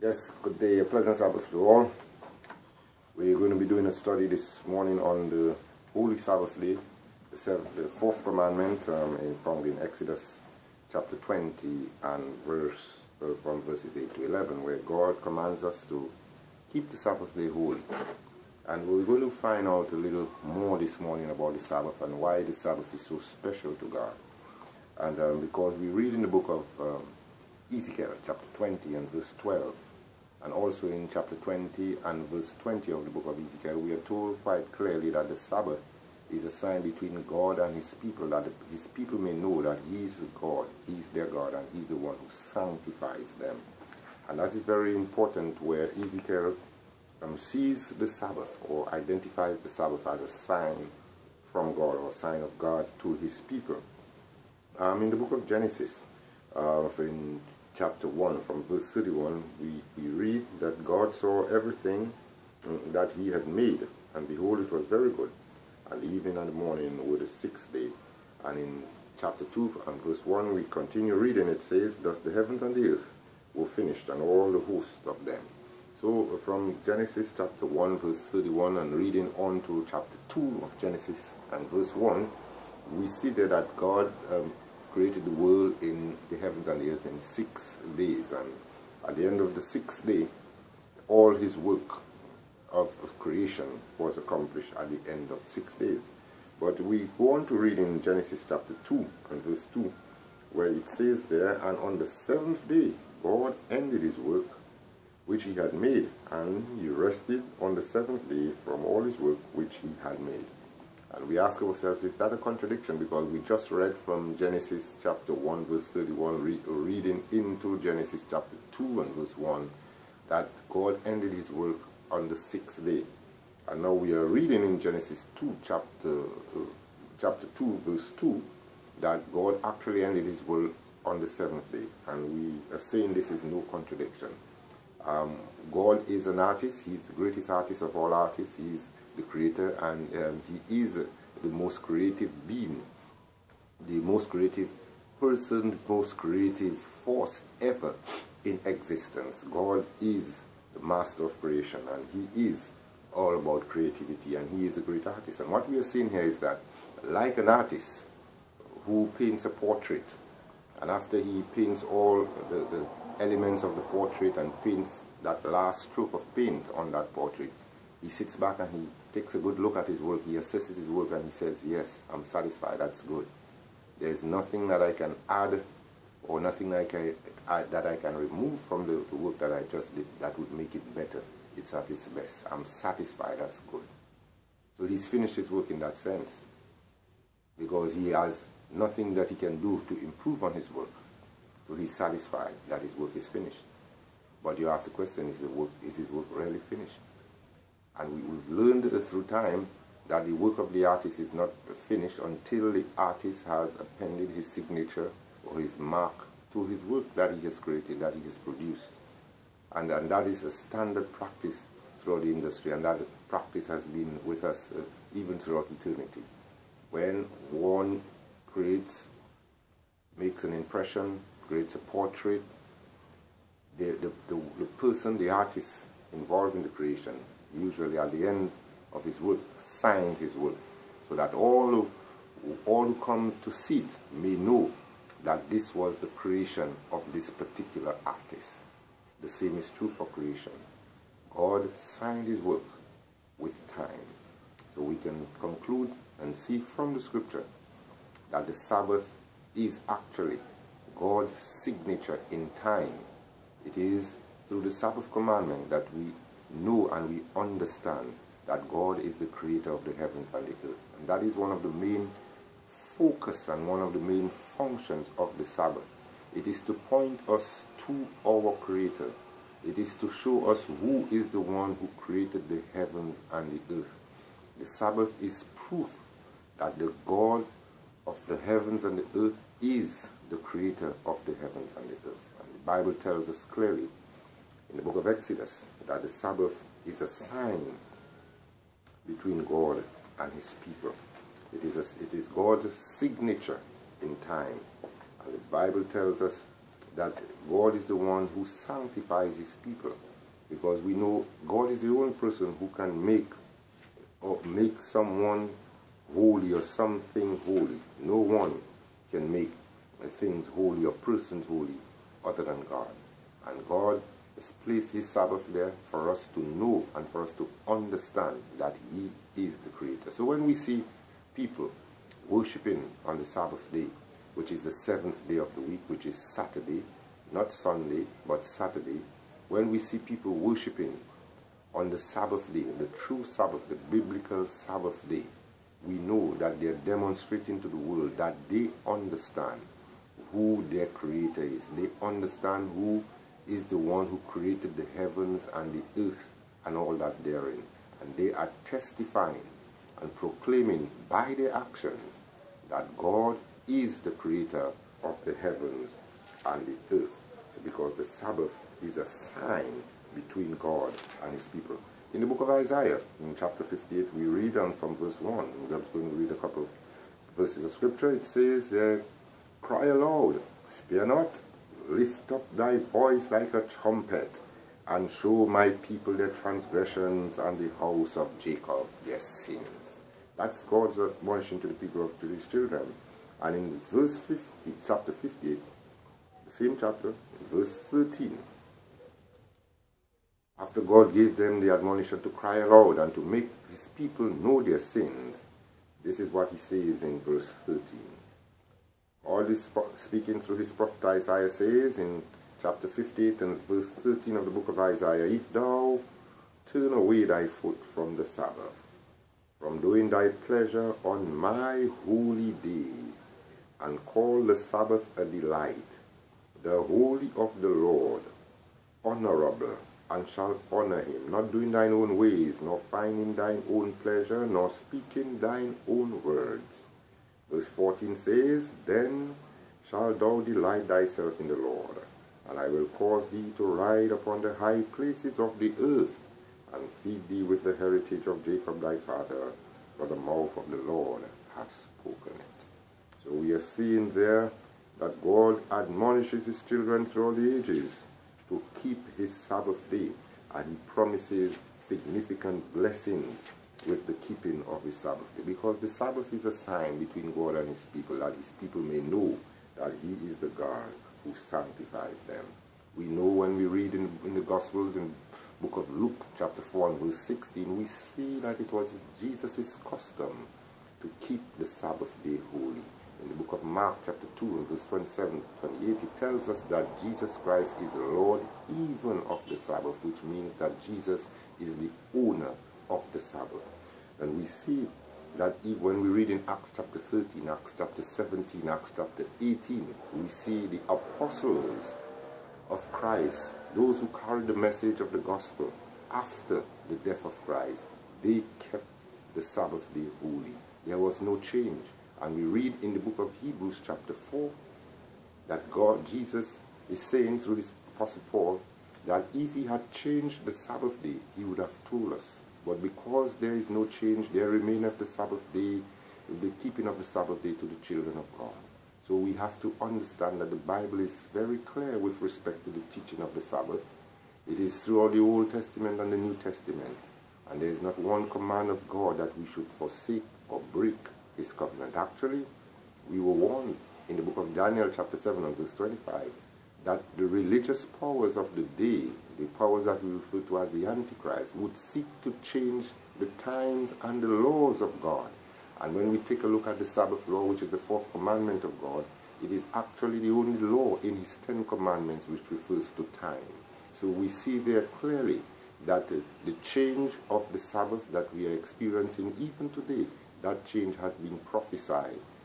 Yes, good day, a pleasant Sabbath to all. We're going to be doing a study this morning on the Holy Sabbath Day, the fourth commandment found in Exodus chapter 20 and from verses 8 to 11, where God commands us to keep the Sabbath day holy. And we're going to find out a little more this morning about the Sabbath and why the Sabbath is so special to God. And because we read in the book of Ezekiel chapter 20 and verse 12, and also in chapter 20 and verse 20 of the book of Ezekiel, we are told quite clearly that the Sabbath is a sign between God and his people, that his people may know that he is God, he is their God, and he is the one who sanctifies them. And that is very important, where Ezekiel sees the Sabbath or identifies the Sabbath as a sign from God, or a sign of God to his people. In the book of Genesis, in chapter 1, from verse 31, we read that God saw everything that he had made, and behold, it was very good. And the evening and the morning were the sixth day. And in chapter 2 and verse 1, we continue reading. It says, thus the heavens and the earth were finished, and all the host of them. So from Genesis chapter 1, verse 31, and reading on to chapter 2 of Genesis and verse 1, we see there that God created the world in the heavens and the earth in 6 days, and at the end of the sixth day, all his work of creation was accomplished at the end of 6 days. But we go on to read in Genesis chapter 2 and verse 2, where it says there, and on the seventh day God ended his work which he had made, and he rested on the seventh day from all his work which he had made. And we ask ourselves, is that a contradiction? Because we just read from Genesis chapter 1 verse 31, reading into Genesis chapter 2 and verse 1, that God ended his work on the sixth day. And now we are reading in Genesis 2, chapter 2 verse 2, that God actually ended his work on the seventh day. And we are saying this is no contradiction. God is an artist. He's the greatest artist of all artists. He's the creator, and he is the most creative being, the most creative person, the most creative force ever in existence. God is the master of creation, and he is all about creativity, and he is the great artist. And what we are seeing here is that, like an artist who paints a portrait, and after he paints all the elements of the portrait and paints that last stroke of paint on that portrait, he sits back and he takes a good look at his work, he assesses his work, and he says, yes, I'm satisfied, that's good. There's nothing that I can add or nothing that I can remove from the work that I just did that would make it better. It's at its best. I'm satisfied, that's good. So he's finished his work in that sense, because he has nothing that he can do to improve on his work. So he's satisfied that his work is finished. But you ask the question, is his work really finished? And we've learned through time that the work of the artist is not finished until the artist has appended his signature or his mark to his work that he has created, that he has produced. And that is a standard practice throughout the industry, and that practice has been with us even throughout eternity. When one makes an impression, creates a portrait, the person, the artist involved in the creation, usually at the end of his work, signs his work, so that all who come to see it may know that this was the creation of this particular artist. The same is true for creation. God signed his work with time. So we can conclude and see from the scripture that the Sabbath is actually God's signature in time. It is through the Sabbath commandment that we know and we understand that God is the creator of the heavens and the earth. And that is one of the main focus and one of the main functions of the Sabbath. It is to point us to our creator. It is to show us who is the one who created the heavens and the earth. The Sabbath is proof that the God of the heavens and the earth is the creator of the heavens and the earth. And the Bible tells us clearly in the book of Exodus that the Sabbath is a sign between God and his people. It is God's signature in time. And the Bible tells us that God is the one who sanctifies his people. Because we know God is the only person who can make someone holy or something holy. No one can make things holy or persons holy other than God. And God has placed his Sabbath there for us to know and for us to understand that he is the creator. So when we see people worshiping on the Sabbath day, which is the seventh day of the week, which is Saturday, not Sunday, but Saturday, when we see people worshiping on the Sabbath day, the true Sabbath, the biblical Sabbath day, we know that they're demonstrating to the world that they understand who their creator is. They understand who is the one who created the heavens and the earth and all that therein. And they are testifying and proclaiming by their actions that God is the creator of the heavens and the earth. So because the Sabbath is a sign between God and his people. In the book of Isaiah, in chapter 58, we read on from verse 1. We're just going to read a couple of verses of scripture. It says there, "Cry aloud, spare not, lift up thy voice like a trumpet, and show my people their transgressions and the house of Jacob their sins." That's God's admonition to the people of his children. And in verse 50, chapter 58, the same chapter, verse 13, after God gave them the admonition to cry aloud and to make his people know their sins, this is what he says in verse 13. All this speaking through his prophet Isaiah says in chapter 58 and verse 13 of the book of Isaiah, "If thou turn away thy foot from the Sabbath, from doing thy pleasure on my holy day, and call the Sabbath a delight, the holy of the Lord honorable, and shall honor him, not doing thine own ways, nor finding thine own pleasure, nor speaking thine own words." Verse 14 says, "Then shalt thou delight thyself in the Lord, and I will cause thee to ride upon the high places of the earth, and feed thee with the heritage of Jacob thy father, for the mouth of the Lord hath spoken it." So we are seeing there that God admonishes his children throughout the ages to keep his Sabbath day, and he promises significant blessings with the keeping of his Sabbath day, because the Sabbath is a sign between God and his people, that his people may know that he is the God who sanctifies them. We know when we read in the Gospels, in the book of Luke, chapter 4 and verse 16, we see that it was Jesus' custom to keep the Sabbath day holy. In the book of Mark, chapter 2, and verse 27 to 28, it tells us that Jesus Christ is the Lord even of the Sabbath, which means that Jesus is the owner of the Sabbath. And we see that when we read in Acts chapter 13, Acts chapter 17, Acts chapter 18, we see the apostles of Christ, those who carried the message of the gospel after the death of Christ, they kept the Sabbath day holy. There was no change. And we read in the book of Hebrews chapter 4 that Jesus is saying through his apostle Paul that if he had changed the Sabbath day, he would have told us. But because there is no change, there remaineth the Sabbath day, the keeping of the Sabbath day to the children of God. So we have to understand that the Bible is very clear with respect to the teaching of the Sabbath. It is throughout the Old Testament and the New Testament. And there is not one command of God that we should forsake or break his covenant. Actually, we were warned in the book of Daniel chapter 7 and verse 25 that the religious powers of the day, the powers that we refer to as the Antichrist, would seek to change the times and the laws of God. And when we take a look at the Sabbath law, which is the fourth commandment of God, it is actually the only law in his 10 commandments which refers to time. So we see there clearly that the change of the Sabbath that we are experiencing even today, that change has been prophesied